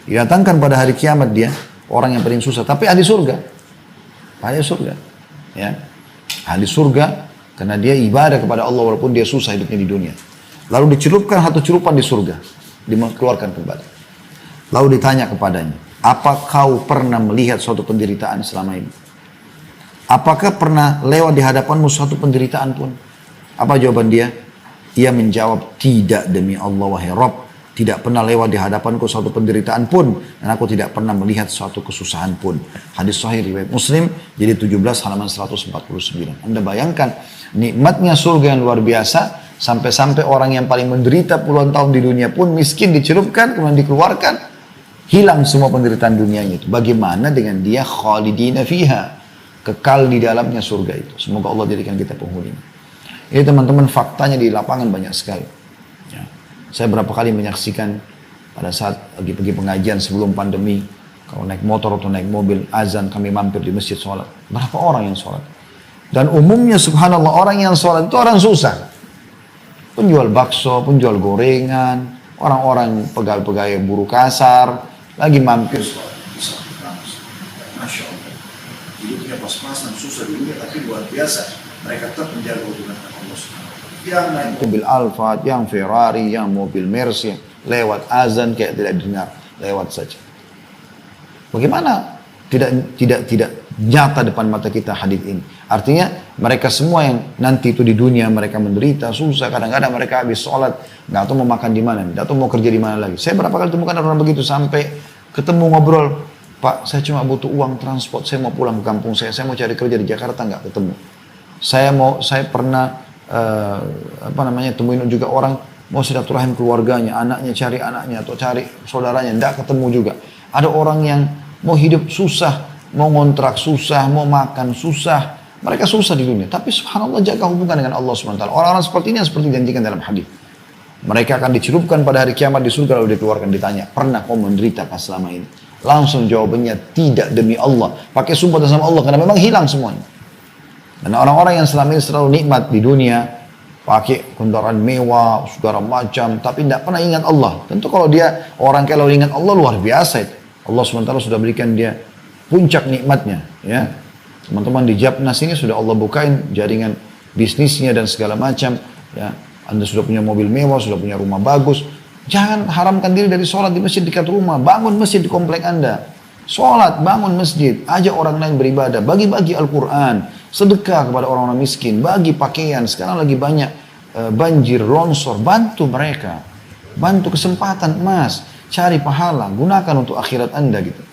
Didatangkan pada hari kiamat dia, orang yang paling susah. Tapi ahli surga. Ahli surga. Ya. Ahli surga karena dia ibadah kepada Allah walaupun dia susah hidupnya di dunia. Lalu dicelupkan satu celupan di surga. Dikeluarkan kembali. Lalu ditanya kepadanya, apa kau pernah melihat suatu penderitaan selama ini? Apakah pernah lewat di hadapanmu suatu penderitaan pun? Apa jawaban dia? Ia menjawab, tidak demi Allah wahai Rabb. Tidak pernah lewat di hadapanku suatu penderitaan pun. Dan aku tidak pernah melihat suatu kesusahan pun. Hadis sahih riwayat Muslim, jadi 17 halaman 149. Anda bayangkan, nikmatnya surga yang luar biasa. Sampai-sampai orang yang paling menderita puluhan tahun di dunia pun miskin dicelupkan, kemudian dikeluarkan. Hilang semua penderitaan dunianya itu. Bagaimana dengan dia khalidina fiha. Kekal di dalamnya surga itu. Semoga Allah jadikan kita penghuni. Ini teman-teman faktanya di lapangan banyak sekali. Ya. Saya berapa kali menyaksikan pada saat lagi pergi pengajian sebelum pandemi. Kalau naik motor atau naik mobil, azan kami mampir di masjid sholat. Berapa orang yang sholat? Dan umumnya subhanallah orang yang sholat itu orang susah. Penjual bakso, penjual gorengan, orang-orang pegawai-pegawai buruh kasar, lagi mampir sholat. Masya Allah. Hidupnya pas-pasan, susah di dunia, tapi luar biasa. Mereka tetap menjaga hubungan dengan Allah SWT. Yang naik mobil Alphard, yang Ferrari, yang mobil Mercy, lewat azan kayak tidak dengar, lewat saja. Bagaimana tidak nyata depan mata kita hadis ini? Artinya mereka semua yang nanti itu di dunia mereka menderita, susah, kadang-kadang mereka habis sholat, nggak tahu mau makan di mana, nggak tahu mau kerja di mana lagi. Saya berapa kali temukan orang begitu sampai ketemu ngobrol, Pak, saya cuma butuh uang transport, saya mau pulang ke kampung saya mau cari kerja di Jakarta, nggak ketemu. Saya pernah temuin juga orang mau silaturahim keluarganya, anaknya cari anaknya atau cari saudaranya, tidak ketemu juga. Ada orang yang mau hidup susah, mau ngontrak susah, mau makan susah. Mereka susah di dunia, tapi subhanallah jaga hubungan dengan Allah SWT. Orang-orang seperti ini yang seperti dijanjikan dalam hadis. Mereka akan dicelupkan pada hari kiamat di surga lalu dikeluarkan, ditanya, pernah kau menderitakan selama ini? Langsung jawabannya, tidak demi Allah. Pakai sumpah sama Allah karena memang hilang semuanya. Dan orang-orang yang selama ini selalu nikmat di dunia, pakai kendaraan mewah, segala macam, tapi tidak pernah ingat Allah. Tentu kalau dia orang kalau ingat Allah luar biasa itu. Allah SWT sudah berikan dia puncak nikmatnya, ya. Teman-teman di Japnas ini sudah Allah bukain jaringan bisnisnya dan segala macam. Ya, Anda sudah punya mobil mewah, sudah punya rumah bagus. Jangan haramkan diri dari sholat di masjid dekat rumah. Bangun masjid di komplek Anda. Sholat, bangun masjid. Ajak orang lain beribadah. Bagi-bagi Al-Quran. Sedekah kepada orang-orang miskin. Bagi pakaian. Sekarang lagi banyak banjir, longsor. Bantu mereka. Bantu kesempatan emas. Cari pahala. Gunakan untuk akhirat Anda gitu.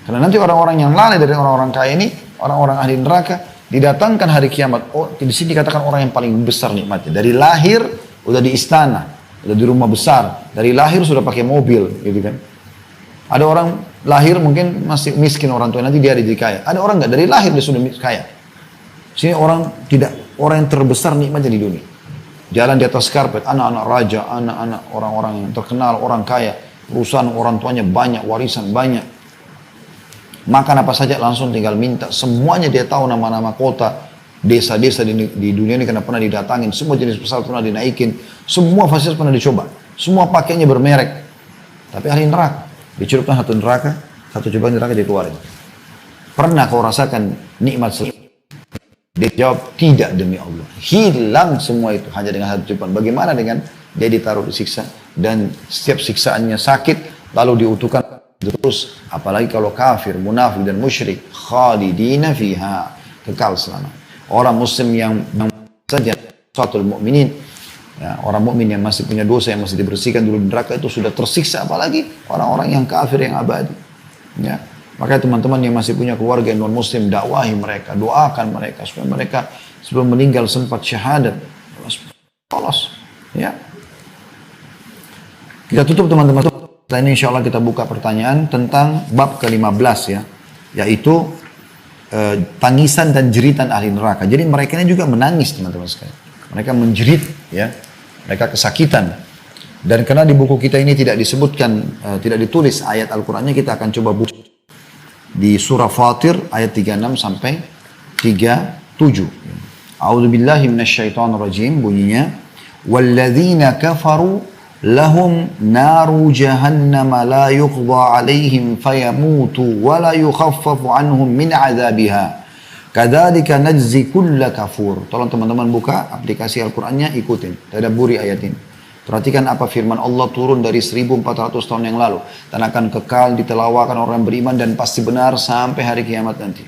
Karena nanti orang-orang yang lalai dari orang-orang kaya ini, orang-orang ahli neraka, didatangkan hari kiamat. Oh, di sini dikatakan orang yang paling besar nikmatnya. Dari lahir, udah di istana, udah di rumah besar. Dari lahir sudah pakai mobil, gitu kan. Ada orang lahir mungkin masih miskin orang tua, nanti dia jadi kaya. Ada orang nggak, dari lahir dia sudah kaya. Sini orang yang terbesar nikmatnya di dunia. Jalan di atas karpet, anak-anak raja, anak-anak orang-orang yang terkenal, orang kaya. Perusahaan orang tuanya banyak, warisan banyak. Makan apa saja langsung tinggal minta. Semuanya dia tahu nama-nama kota, desa-desa di dunia ini karena pernah didatangin. Semua jenis pesawat pernah dinaikin. Semua fasilitas pernah dicoba. Semua pakainya bermerek. Tapi ahli neraka. Dicelupkan satu neraka, satu cobaan neraka dikeluarin. Pernah kau rasakan nikmat sesuatu? Dia jawab, tidak demi Allah. Hilang semua itu hanya dengan satu cobaan. Bagaimana dengan dia ditaruh disiksa dan setiap siksaannya sakit lalu diutuhkan terus, apalagi kalau kafir, munafik dan musyrik, khalidina fiha, kekal selama. Orang muslim yang saja suatul mukminin, ya, orang mukmin yang masih punya dosa yang masih dibersihkan dulu di neraka itu sudah tersiksa, apalagi orang-orang yang kafir yang abadi. Ya, makanya teman-teman yang masih punya keluarga yang non muslim, dakwahi mereka, doakan mereka supaya mereka sebelum meninggal sempat syahadat. Polos, ya. Kita tutup teman-teman. Setelah ini insya Allah kita buka pertanyaan tentang bab ke-15 ya, yaitu tangisan dan jeritan ahli neraka. Jadi mereka ini juga menangis teman-teman sekalian. Mereka menjerit ya, mereka kesakitan. Dan karena di buku kita ini tidak disebutkan, tidak ditulis ayat Al-Qur'annya, kita akan coba buka di surah Fatir ayat 36 sampai 37. A'udzubillahi minasyaitonirrajim, bunyinya, walladzina kafaru lahum naru jahannam la yuqda alaihim fayamutu wa la yukhaffafu anhum min azabiha kadzalika najzi kulla kafur. Tolong teman-teman buka aplikasi Al-Qur'annya, ikutin, tadabburi ayat ini. Perhatikan apa firman Allah turun dari 1400 tahun yang lalu dan akan kekal ditelawakan orang beriman dan pasti benar sampai hari kiamat nanti.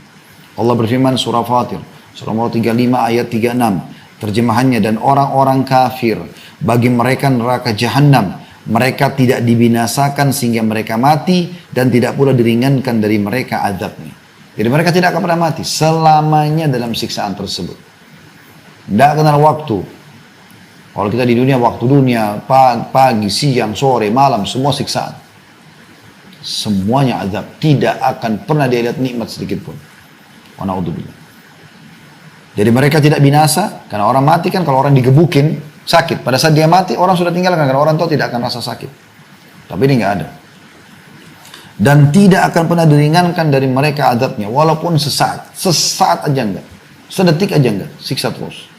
Allah berfirman surah Fatir, surah 35 ayat 36. Terjemahannya, dan orang-orang kafir bagi mereka neraka jahanam, mereka tidak dibinasakan sehingga mereka mati dan tidak pula diringankan dari mereka azabnya. Jadi mereka tidak akan pernah mati selamanya dalam siksaan tersebut. Tidak kenal waktu. Kalau kita di dunia, waktu dunia pagi, siang, sore, malam, semua siksaan. Semuanya azab. Tidak akan pernah dia lihat nikmat sedikit pun. Wa na'udzubillah. Jadi mereka tidak binasa, karena orang mati kan kalau orang digebukin, sakit. Pada saat dia mati, orang sudah tinggalkan, karena orang tahu tidak akan rasa sakit. Tapi ini nggak ada. Dan tidak akan pernah diringankan dari mereka azabnya, walaupun sesaat aja enggak. Sedetik aja enggak, siksa terus.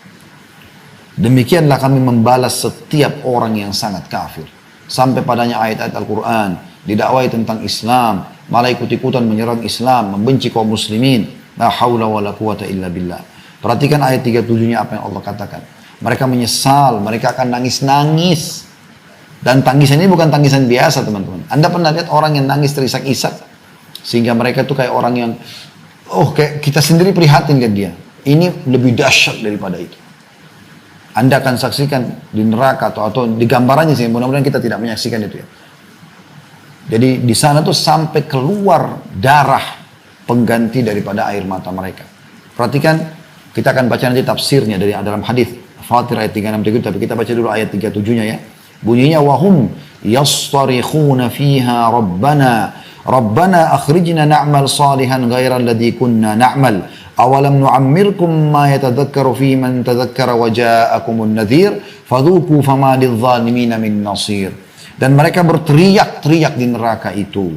Demikianlah kami membalas setiap orang yang sangat kafir. Sampai padanya ayat-ayat Al-Quran, didakwai tentang Islam, malah ikut-ikutan menyerang Islam, membenci kaum muslimin. La hawla wa la quwata illa billah. Perhatikan ayat 37-nya apa yang Allah katakan. Mereka menyesal, mereka akan nangis-nangis. Dan tangisan ini bukan tangisan biasa teman-teman. Anda pernah lihat orang yang nangis terisak-isak? Sehingga mereka itu kayak orang yang, kayak kita sendiri prihatin ke dia. Ini lebih dahsyat daripada itu. Anda akan saksikan di neraka atau di gambarannya sih, mudah-mudahan kita tidak menyaksikan itu ya. Jadi di sana tuh sampai keluar darah pengganti daripada air mata mereka. Perhatikan, kita akan baca nanti tafsirnya dari dalam hadis Fatir ayat 36, tapi kita baca dulu ayat 37-nya ya. Bunyinya wahum yastarikhuna fiha Rabbana akhrijna na'mal salihan ghairal ladzi kunna na'mal awalam nu'ammirkum ma yatadhakkaru fi man tadhakkara wa ja'akumun nadhir fadhuku fama lidh-dhalimina min nasir. Dan mereka berteriak-teriak di neraka itu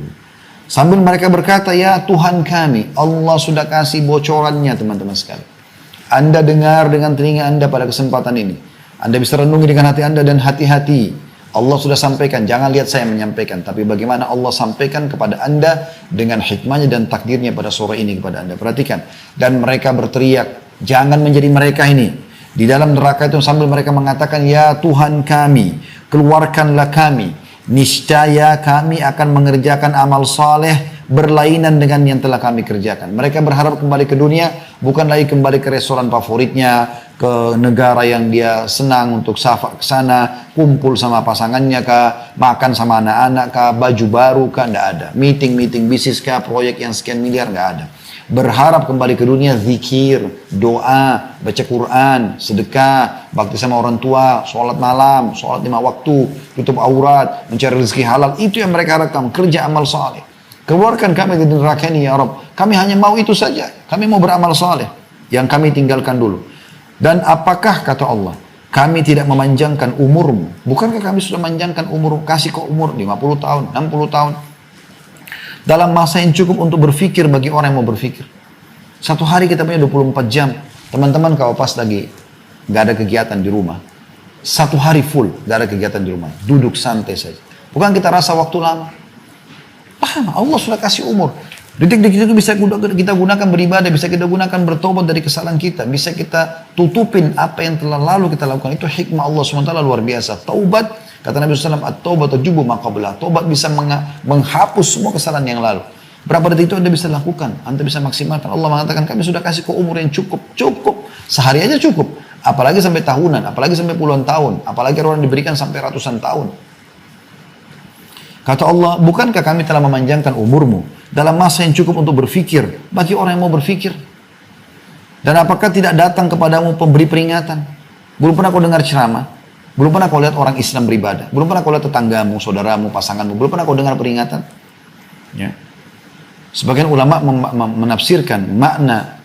sambil mereka berkata, ya Tuhan kami, Allah sudah kasih bocorannya teman-teman sekali. Anda dengar dengan telinga Anda pada kesempatan ini. Anda bisa renungi dengan hati Anda dan hati-hati. Allah sudah sampaikan, jangan lihat saya menyampaikan, tapi bagaimana Allah sampaikan kepada Anda dengan hikmahnya dan takdirnya pada sore ini kepada Anda. Perhatikan. Dan mereka berteriak, jangan menjadi mereka ini. Di dalam neraka itu sambil mereka mengatakan, ya Tuhan kami, keluarkanlah kami. Niscaya kami akan mengerjakan amal saleh berlainan dengan yang telah kami kerjakan. Mereka berharap kembali ke dunia, bukan lagi kembali ke restoran favoritnya, ke negara yang dia senang untuk safar ke sana, kumpul sama pasangannya kah, makan sama anak-anak kah, baju baru kah, enggak ada. Meeting bisnis kah, proyek yang sekian miliar, enggak ada. Berharap kembali ke dunia, zikir, doa, baca Quran, sedekah, bakti sama orang tua, sholat malam, sholat 5 waktu, tutup aurat, mencari rezeki halal. Itu yang mereka harapkan, kerja amal saleh. Keluarkan kami dari neraka ini ya Rabb. Kami hanya mau itu saja. Kami mau beramal saleh. Yang kami tinggalkan dulu. Dan apakah kata Allah, kami tidak memanjangkan umurmu? Bukankah kami sudah memanjangkan umur? Kasih kau umur 50 tahun, 60 tahun. Dalam masa yang cukup untuk berfikir bagi orang yang mau berfikir. Satu hari kita punya 24 jam. Teman-teman kalau pas lagi gak ada kegiatan di rumah. Satu hari full gak ada kegiatan di rumah. Duduk santai saja. Bukan kita rasa waktu lama. Paham, Allah sudah kasih umur. Detik-detik itu bisa kita gunakan beribadah, bisa kita gunakan bertobat dari kesalahan kita, bisa kita tutupin apa yang telah lalu kita lakukan. Itu hikmah Allah SWT luar biasa. Taubat, kata Nabi SAW, at-taubat tajubu ma qablah. Taubat bisa menghapus semua kesalahan yang lalu. Berapa detik itu Anda bisa lakukan, Anda bisa maksimalkan. Allah mengatakan kami sudah kasih kau umur yang cukup. Sehari aja cukup. Apalagi sampai tahunan, apalagi sampai puluhan tahun, apalagi orang diberikan sampai ratusan tahun. Kata Allah, bukankah kami telah memanjangkan umurmu dalam masa yang cukup untuk berfikir bagi orang yang mau berfikir? Dan apakah tidak datang kepadamu pemberi peringatan? Belum pernah kau dengar ceramah? Belum pernah kau lihat orang Islam beribadah? Belum pernah kau lihat tetanggamu, saudaramu, pasanganmu? Belum pernah kau dengar peringatan? Ya. Sebagian ulama menafsirkan makna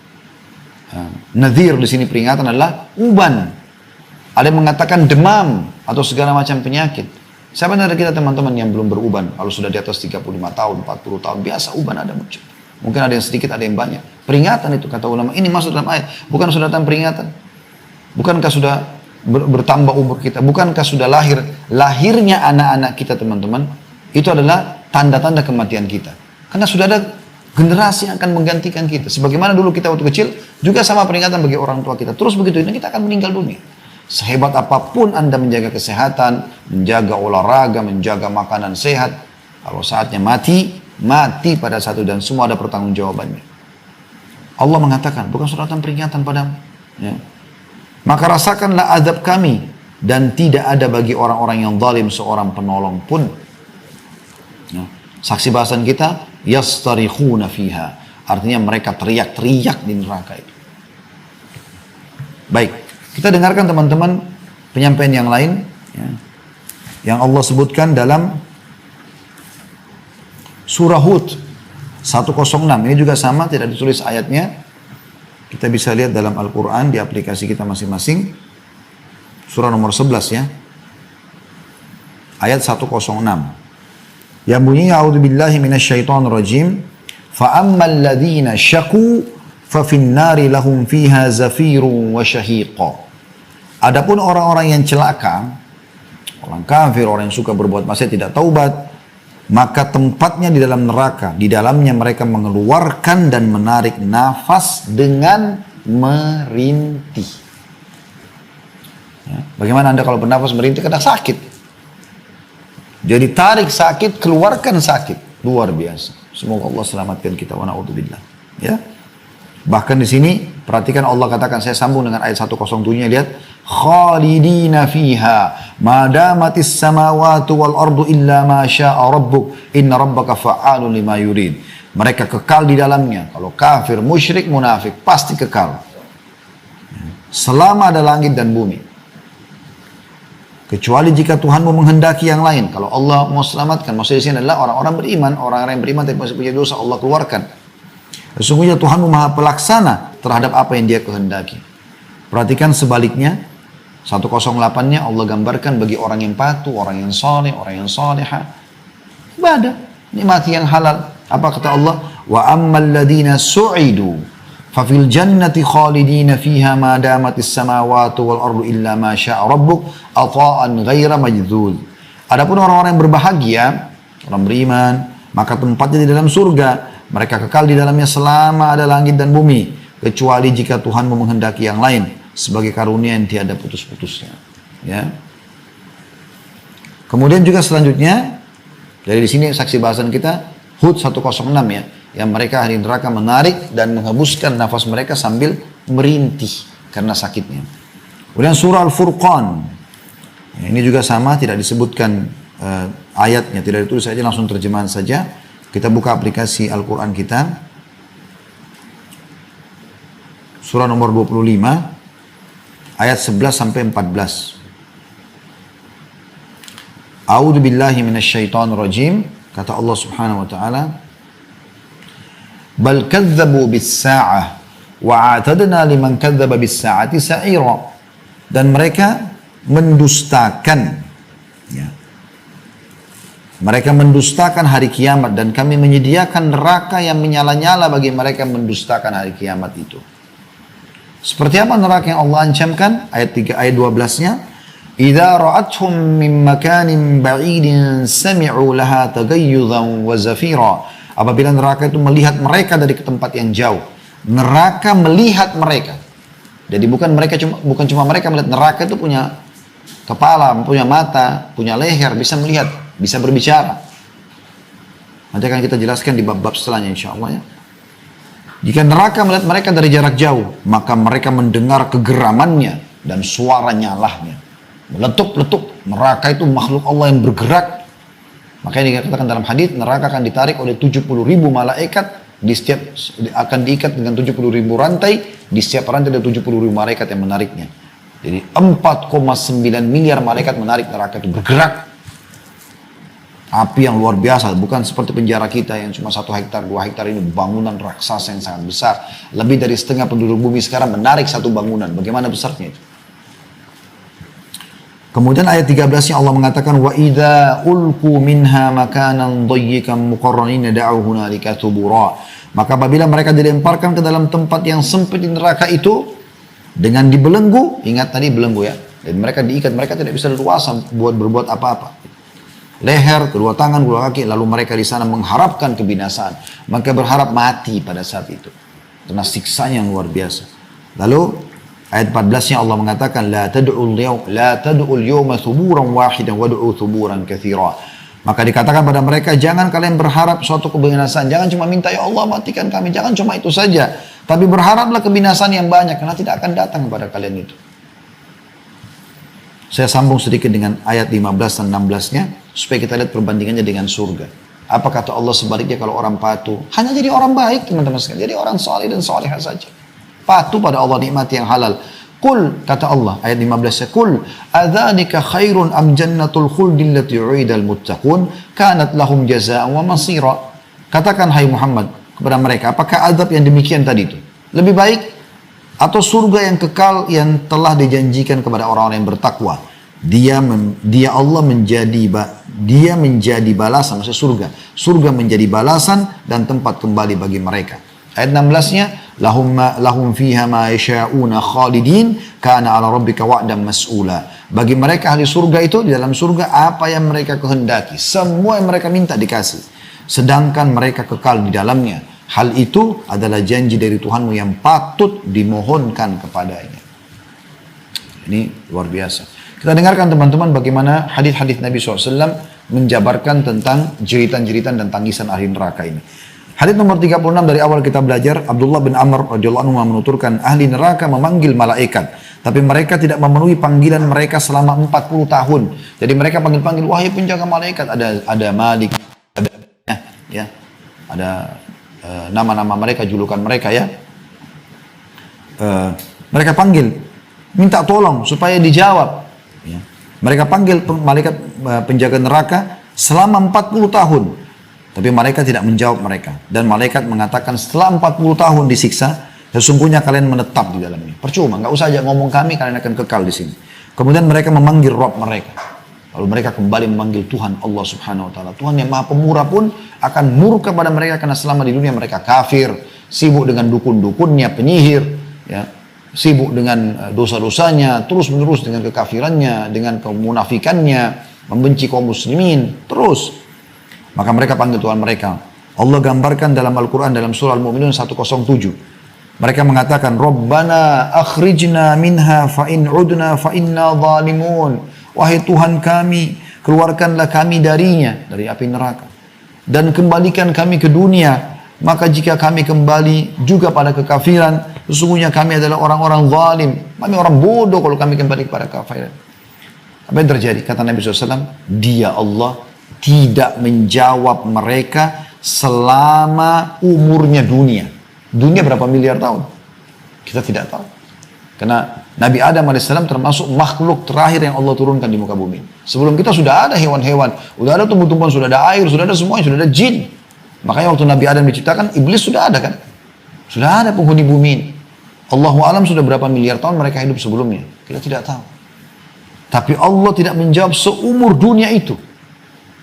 nadhir di sini peringatan adalah uban. Ada yang mengatakan demam atau segala macam penyakit. Siapa dari kita teman-teman yang belum beruban? Kalau sudah di atas 35 tahun, 40 tahun, biasa uban ada muncul. Mungkin ada yang sedikit, ada yang banyak. Peringatan itu kata ulama. Ini masuk dalam ayat. Bukan sudah datang peringatan? Bukankah sudah bertambah umur kita? Bukankah sudah lahirnya anak-anak kita teman-teman? Itu adalah tanda-tanda kematian kita. Karena sudah ada generasi yang akan menggantikan kita. Sebagaimana dulu kita waktu kecil, juga sama peringatan bagi orang tua kita. Terus begitu ini kita akan meninggal dunia. Sehebat apapun Anda menjaga kesehatan, menjaga olahraga, menjaga makanan sehat, kalau saatnya mati pada satu dan semua ada pertanggungjawabannya. Allah mengatakan, bukan sudah datang peringatan padamu. Ya. Maka rasakanlah azab kami dan tidak ada bagi orang-orang yang zalim seorang penolong pun. Ya. Saksi bahasan kita, yastarikhuna fiha. Artinya mereka teriak-teriak di neraka itu. Baik. Kita dengarkan teman-teman penyampaian yang lain ya, yang Allah sebutkan dalam surah Hud 106. Ini juga sama, tidak ditulis ayatnya. Kita bisa lihat dalam Al-Quran di aplikasi kita masing-masing. Surah nomor 11 ya. Ayat 106. Yang bunyinya a'udzubillahi minasyaitonirrajim. Fa'ammal ladzina syaqu فَفِي النَّارِ لَهُمْ فِيهَا زَفِيرٌ وَشَهِيقٌ. Adapun orang-orang yang celaka, orang kafir, orang yang suka berbuat maksiat tidak taubat, maka tempatnya di dalam neraka, di dalamnya mereka mengeluarkan dan menarik nafas dengan merintih. Ya, bagaimana Anda kalau bernafas merintih? Kadang sakit. Jadi tarik sakit, keluarkan sakit. Luar biasa. Semoga Allah selamatkan kita. Wa na'udzubillah. Ya. Bahkan di sini perhatikan Allah katakan, saya sambung dengan ayat 107-nya, lihat, khalidina fiha ma damatis samawati wal ardu illa ma syaa rabbuk inna rabbaka fa'alun lima yurid. Mereka kekal di dalamnya. Kalau kafir, musyrik, munafik pasti kekal selama ada langit dan bumi. kecuali jika Tuhanmu menghendaki yang lain. Kalau Allah mau selamatkan, maksudnya di sini adalah orang-orang beriman, orang-orang yang beriman tapi masih punya dosa, Allah keluarkan. Sesungguhnya Tuhanmu maha pelaksana terhadap apa yang dia kehendaki. Perhatikan sebaliknya, 108-nya Allah gambarkan bagi orang yang patuh, orang yang saleh, orang yang salihah, ibadah, nikmati yang halal. Apa kata Allah? Wa ammal ladina su'idu fa fil jannati khalidina fiha ma damatis samawati wal ardu illa ma syaa rabbuk ata'an ghaira majdzul. Adapun orang-orang yang berbahagia, orang beriman, maka tempatnya di dalam surga. Mereka kekal di dalamnya selama ada langit dan bumi, kecuali jika Tuhanmu menghendaki yang lain, sebagai karunia yang tiada putus-putusnya. Ya. Kemudian juga selanjutnya, dari di sini saksi bahasan kita, Hud 106 ya, yang mereka ahli neraka menarik dan menghembuskan nafas mereka sambil merintih karena sakitnya. Kemudian surah Al-Furqan, ya, ini juga sama, tidak disebutkan ayatnya, tidak ditulis saja, langsung terjemahan saja. Kita buka aplikasi Al-Quran kita, surah nomor 25, ayat 11 sampai 14. A'udzu billahi minasyaitonir rajim. Kata Allah Subhanahu wa taala, "Bal kadzdzabu bis-sa'ah wa a'tadna liman kadzdzaba bis-sa'ati sa'ira." Dan mereka mendustakan, ya. Mereka mendustakan hari kiamat dan kami menyediakan neraka yang menyala-nyala bagi mereka mendustakan hari kiamat itu. Seperti apa neraka yang Allah ancamkan? Ayat 3, ayat 12-nya. Idza ra'athum min makanin ba'idin sami'u laha taghayyuzan wa zafira. Apabila neraka itu melihat mereka dari tempat yang jauh, neraka melihat mereka. Jadi bukan cuma mereka melihat, neraka itu punya kepala, punya mata, punya leher, bisa melihat, bisa berbicara. Nanti akan kita jelaskan di bab-bab setelahnya insyaallah ya. Jika neraka melihat mereka dari jarak jauh, maka mereka mendengar kegeramannya dan suara nyalahnya. Meletup-letup. Neraka itu makhluk Allah yang bergerak. Makanya dikatakan dalam hadis, neraka akan ditarik oleh 70.000 malaikat, akan diikat dengan 70.000 rantai, di setiap rantai ada 70.000 malaikat yang menariknya. Jadi 4,9 miliar malaikat menarik neraka itu, bergerak. Api yang luar biasa, bukan seperti penjara kita yang cuma 1 hektar, 2 hektar, ini bangunan raksasa yang sangat besar. Lebih dari setengah penduduk bumi sekarang menarik satu bangunan. Bagaimana besarnya itu? Kemudian ayat 13-nya Allah mengatakan, wa idza ulqu minha makanan dayyikan muqarranina da'u hunalika thubura. Maka apabila mereka dilemparkan ke dalam tempat yang sempit di neraka itu dengan dibelenggu, ingat tadi belenggu ya, dan mereka diikat, mereka tidak bisa leluasa buat berbuat apa-apa. Leher, kedua tangan, kedua kaki, lalu mereka di sana mengharapkan kebinasaan. Maka berharap mati pada saat itu. Karena siksanya yang luar biasa. Lalu ayat 14-nya Allah mengatakan, la tad'ul yawma thuburan wahidan wad'u thuburan katsira. Maka dikatakan pada mereka, jangan kalian berharap suatu kebinasaan. Jangan cuma minta, ya Allah matikan kami. Jangan cuma itu saja. Tapi berharaplah kebinasaan yang banyak, karena tidak akan datang kepada kalian itu. Saya sambung sedikit dengan ayat 15 dan 16-nya, supaya kita lihat perbandingannya dengan surga. Apa kata Allah sebaliknya kalau orang patuh? Hanya jadi orang baik teman-teman sekalian. Jadi orang saleh dan salihah saja. Patuh pada Allah, nikmati yang halal. Kul, kata Allah, ayat 15-nya, kul, adzalika khairun am jannatul khuldi allati u'idal muttaqun kanat lahum jazaa'an wa masira. Katakan hai Muhammad kepada mereka, apakah azab yang demikian tadi itu lebih baik atau surga yang kekal yang telah dijanjikan kepada orang-orang yang bertakwa? Dia menjadi balasan, maksudnya surga. Surga menjadi balasan dan tempat kembali bagi mereka. Ayat 16-nya, lahum fiha ma yasha'una khalidin kana 'ala rabbika wa'dan mas'ula. Bagi mereka ahli surga itu, di dalam surga apa yang mereka kehendaki, semua yang mereka minta dikasih. Sedangkan mereka kekal di dalamnya. Hal itu adalah janji dari Tuhanmu yang patut dimohonkan kepadanya. Ini luar biasa. Kita dengarkan teman-teman bagaimana hadis-hadis Nabi SAW menjabarkan tentang jeritan-jeritan dan tangisan ahli neraka ini. Hadis nomor 36 dari awal kita belajar, Abdullah bin Amr radhiyallahu anhu menuturkan, ahli neraka memanggil malaikat, tapi mereka tidak memenuhi panggilan mereka selama 40 tahun. Jadi mereka panggil-panggil, wahai penjaga malaikat, ada Malik, ada nama-nama mereka, julukan mereka ya. Mereka panggil, minta tolong supaya dijawab. Ya. Mereka panggil malaikat penjaga neraka selama 40 tahun. Tapi malaikat tidak menjawab mereka. Dan malaikat mengatakan setelah 40 tahun disiksa, sesungguhnya kalian menetap di dalamnya. Percuma, nggak usah aja ngomong kami, kalian akan kekal di sini. Kemudian mereka memanggil Rabb mereka. Lalu mereka kembali memanggil Tuhan Allah Subhanahu Wa Taala. Tuhan yang Maha Pemurah pun akan murka pada mereka karena selama di dunia mereka kafir, sibuk dengan dukun-dukunnya, penyihir, ya, sibuk dengan dosa-dosanya, terus-menerus dengan kekafirannya, dengan kemunafikannya, membenci kaum muslimin, terus. Maka mereka panggil Tuhan mereka. Allah gambarkan dalam Al-Quran dalam surah Al-Mu'minun 107. Mereka mengatakan, Rabbana akhrijna minha fa'in udna fa'inna zalimun. Wahai Tuhan kami, keluarkanlah kami darinya, dari api neraka. Dan kembalikan kami ke dunia. Maka jika kami kembali juga pada kekafiran, sesungguhnya kami adalah orang-orang zalim. Kami orang bodoh kalau kami kembali kepada kekafiran. Apa yang terjadi? Kata Nabi SAW, Dia Allah tidak menjawab mereka selama umurnya dunia. Dunia berapa miliar tahun? Kita tidak tahu. Karena Nabi Adam AS termasuk makhluk terakhir yang Allah turunkan di muka bumi. Sebelum kita sudah ada hewan-hewan, sudah ada tumbuh-tumbuhan, sudah ada air, sudah ada semuanya, sudah ada jin. Makanya waktu Nabi Adam diciptakan, iblis sudah ada kan? Sudah ada penghuni bumi ini. Allahu alam sudah berapa miliar tahun mereka hidup sebelumnya. Kita tidak tahu. Tapi Allah tidak menjawab seumur dunia itu.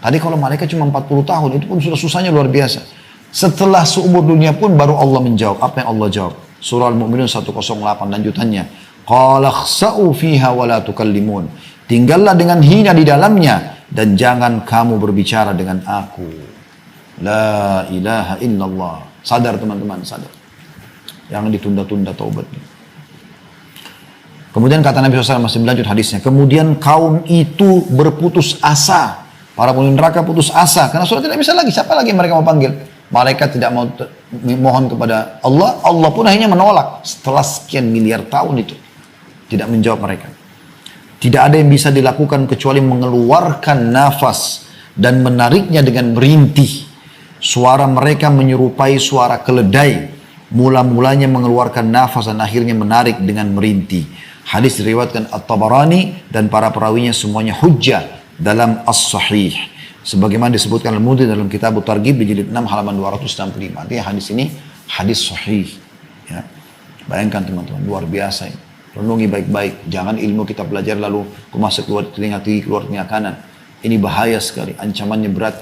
Tadi kalau malaikat cuma 40 tahun, itu pun sudah susahnya luar biasa. Setelah seumur dunia pun baru Allah menjawab. Apa yang Allah jawab? Surah Al-Mu'minun 108 lanjutannya. Qala khsa'u fiha wa la tukallimun. Tinggallah dengan hina di dalamnya dan jangan kamu berbicara dengan aku. La ilaha illallah. Sadar teman-teman, sadar. Jangan ditunda-tunda taubatnya. Kemudian kata Nabi SAW masih berlanjut hadisnya. Kemudian kaum itu berputus asa. Para penghuni neraka putus asa. Karena sudah tidak bisa lagi. Siapa lagi yang mereka mau panggil? Malaikat tidak mau mohon kepada Allah. Allah pun akhirnya menolak. Setelah sekian miliar tahun itu. Tidak menjawab mereka. Tidak ada yang bisa dilakukan kecuali mengeluarkan nafas. Dan menariknya dengan merintih. Suara mereka menyerupai suara keledai. Mula-mulanya mengeluarkan nafas dan akhirnya menarik dengan merintih. Hadis diriwayatkan At-Tabarani dan para perawinya semuanya hujjah dalam As-Sahih. Sebagaimana disebutkan Al-Mudhi dalam kitab Targhib di jilid 6 halaman 265. Artinya hadis ini hadis sahih. Ya. Bayangkan teman-teman, luar biasa ini. Renungi baik-baik. Jangan ilmu kita belajar lalu masuk keluar telinga kiri, keluar telinga kanan. Ini bahaya sekali, ancamannya berat.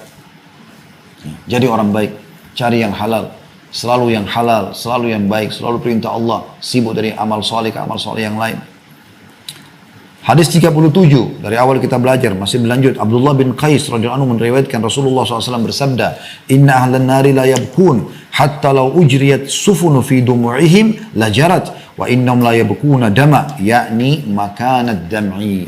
Ya. Jadi orang baik, cari yang halal. Selalu yang halal, selalu yang baik, selalu perintah Allah. Sibuk dari amal soleh ke amal soleh yang lain. Hadis 37, dari awal kita belajar, masih berlanjut. Abdullah bin Qais radhiyallahu anhu meriwayatkan Rasulullah SAW bersabda, Inna ahlan nari la yabkun, hatta law ujriyat sufunu fi dumu'ihim la jarat, wa innahum la yabkuna dama, yakni makanat dam'i.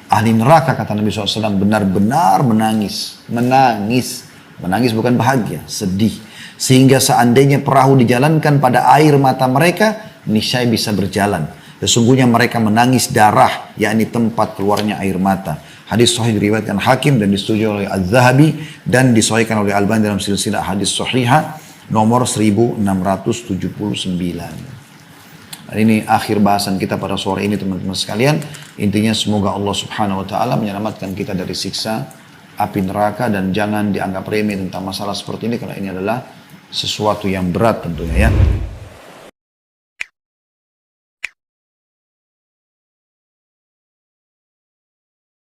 Ahli neraka, kata Nabi SAW, benar-benar menangis. Menangis. Menangis bukan bahagia, sedih. Sehingga seandainya perahu dijalankan pada air mata mereka, niscaya bisa berjalan. Sesungguhnya mereka menangis darah, yakni tempat keluarnya air mata. Hadis sahih diriwayatkan Hakim dan disetujui oleh Az-Zahabi dan disahihkan oleh Albani dalam silsilah hadis sahihah nomor 1679. Dan ini akhir bahasan kita pada sore ini teman-teman sekalian. Intinya semoga Allah Subhanahu Wa Taala menyelamatkan kita dari siksa api neraka dan jangan dianggap remeh tentang masalah seperti ini karena ini adalah sesuatu yang berat tentunya ya.